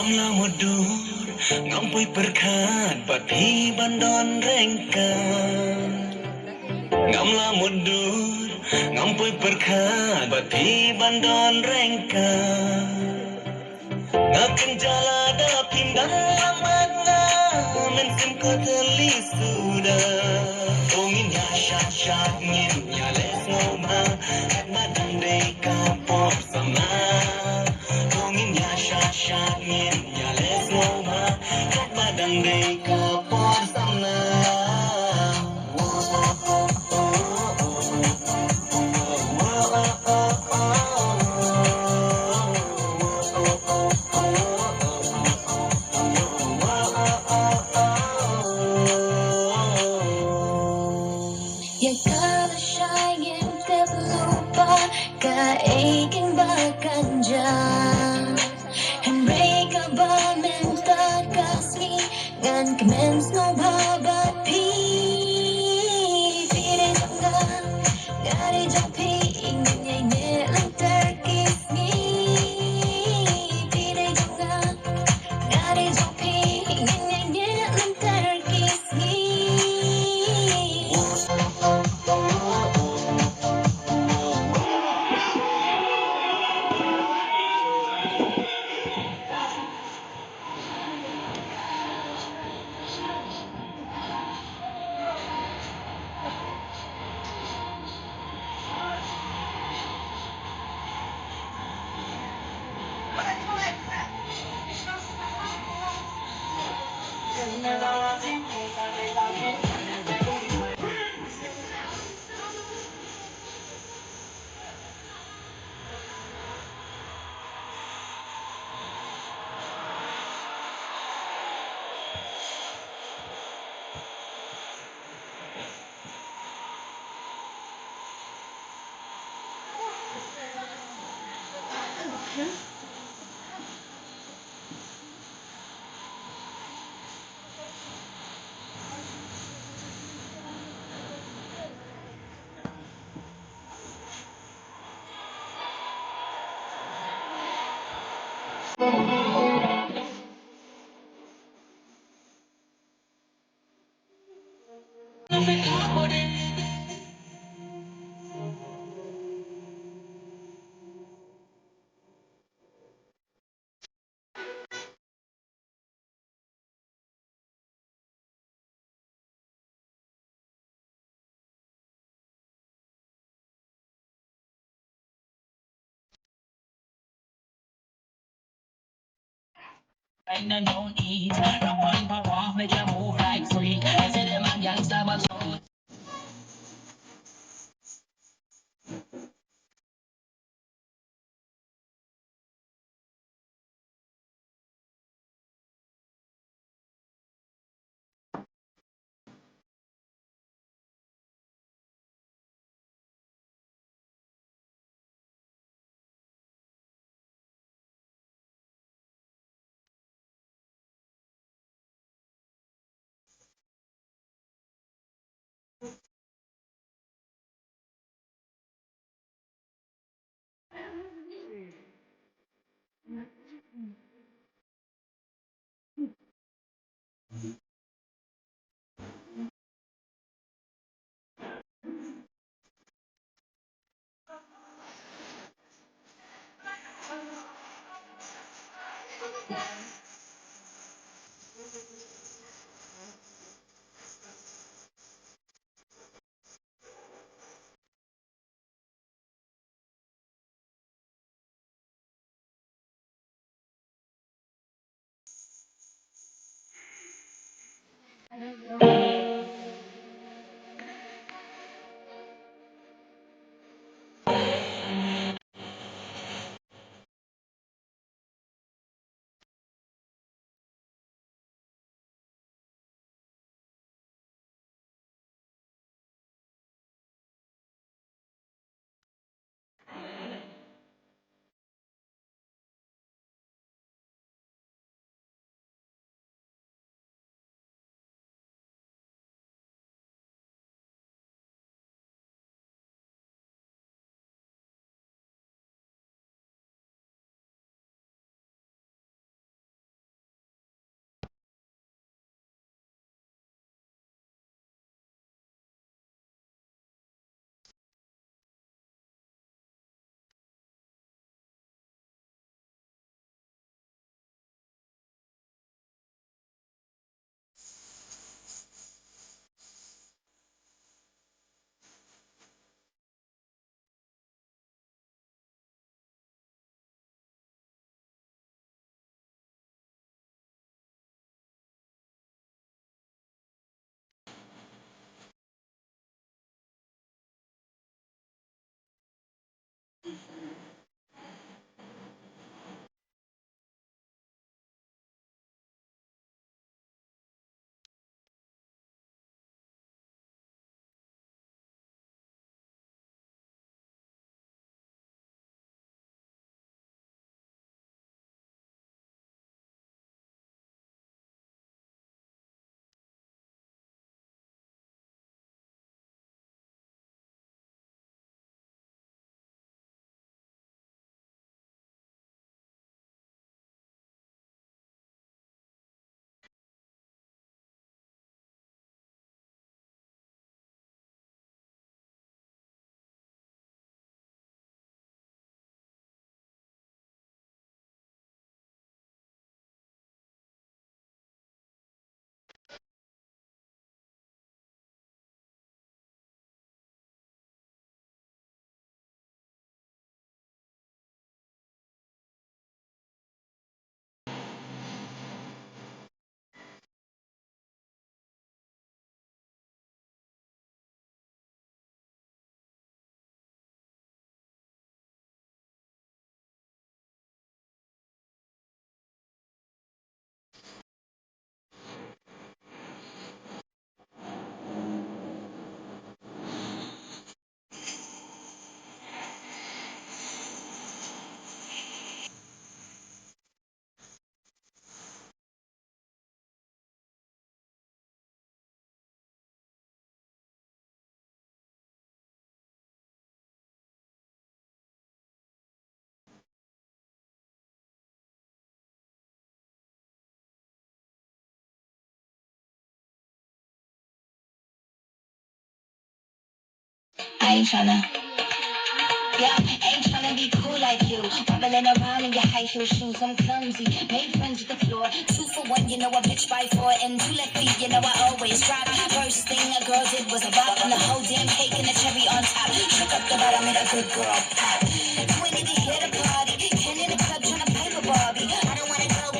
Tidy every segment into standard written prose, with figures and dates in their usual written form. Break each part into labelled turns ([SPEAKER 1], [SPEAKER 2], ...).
[SPEAKER 1] Ngamla mudur, ngampui perkat, bathi bandon rengkan. Ngamla mudur, ngampui perkat, bathi bandon rengkan. Ngaken jala da pindah lamana, mensim ko teli sudah. Ongin ya shat shat ngin ya les ngoma, kat madang day kapor sama. Ongin ya shat shat ngin ya les ngoma, kat madang day kapor sama. Ya kala syayang terlupa kaiging bakanja Henry ka ba mental kasih ngan kemen snow babapi Pire jangga ngari jampi ingin nyai lang terkisni Pire jangga ngari jampi ingin nyai lang terkisni
[SPEAKER 2] Ain't no need, no one power, make you move like sweet. I say them a gangster, but so
[SPEAKER 1] I ain't tryna. Yeah, ain't tryna be cool like you. Wobbling around in your high heel shoes, I'm clumsy. Made friends with the floor. 2 for 1, you know a bitch by 4. And 2 left feet, you know I always drop. First thing a girl did was a bop. And the whole damn cake and the cherry on top. Shook up the bottom, made a good girl pop. You ain't even here to party. Ken in the club tryna play with Barbie. I don't wanna go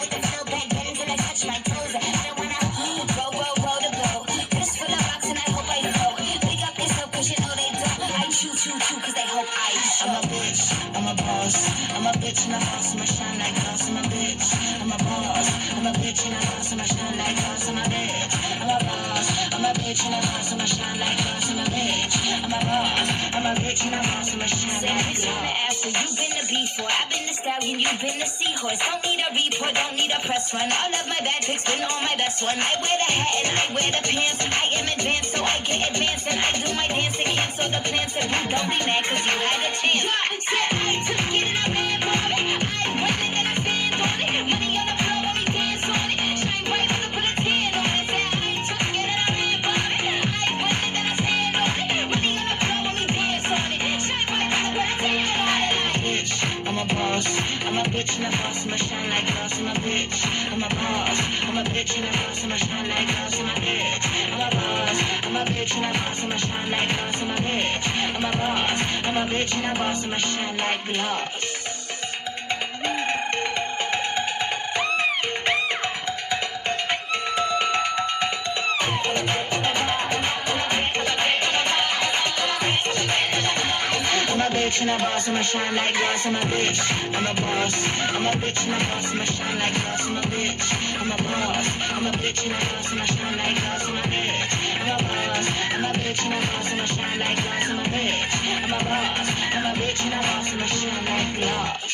[SPEAKER 1] with the flow back bends and I touch my toes. I don't wanna roll to go. Wrist full of rocks and I hope I go. Big up yourself cause you know they don't. I chew cause they hope I show. I'm a bitch, I'm a boss. I'm a bitch and a boss, I'ma shine like glass. I'm a bitch, I'm a boss. I'm a bitch and a boss, I'ma shine like glass. I'm a bitch, I'm a boss. I'm a bitch and a boss, I'ma shine like glass. I'm a bitch, I'm a boss. I'm a bitch and a boss, I'ma shine like glass. You've been the before, I've been the stallion, you've been the seahorse. Don't need a report, don't need a press run. All of my bad pics been on my best one. I wear the hat and I wear the pants. I am advanced, so I get advanced and I do my dance and cancel the plans. If you don't be mad, cause you had a chance. Said I took it and I ran for it. I run it and I stand on it. Money on the floor, let me dance on it. Shine bright on the put a tan on it. Said I took it and I ran for it. I run it and I stand on it. Money on the floor, let me dance on it. Shine bright on the put a tan on it. Bitch, I'm a boss. I'm a bitch and a boss. I'ma shine like glass. I'm a bitch. I'm a boss. I'm a bitch and a boss. I'ma shine like glass. I'm a bitch. I'm a boss. I'm a bitch and a boss. I'ma shine like glass. I'm a bitch. I'm a boss. I'm a bitch and a boss. I'ma shine like glass. I'm a bitch and a boss, I'ma shine like glass. I'm a bitch, I'm a boss. I'm a bitch and a boss, I'ma shine like glass. I'm a bitch, I'm a boss. I'm a bitch and a boss, I'ma shine like glass. I'm a bitch, I'm a boss. I'm a bitch and a boss, I'ma shine like glass. I'm a bitch, I'm a boss. I'm a bitch and a boss, I'ma shine like glass.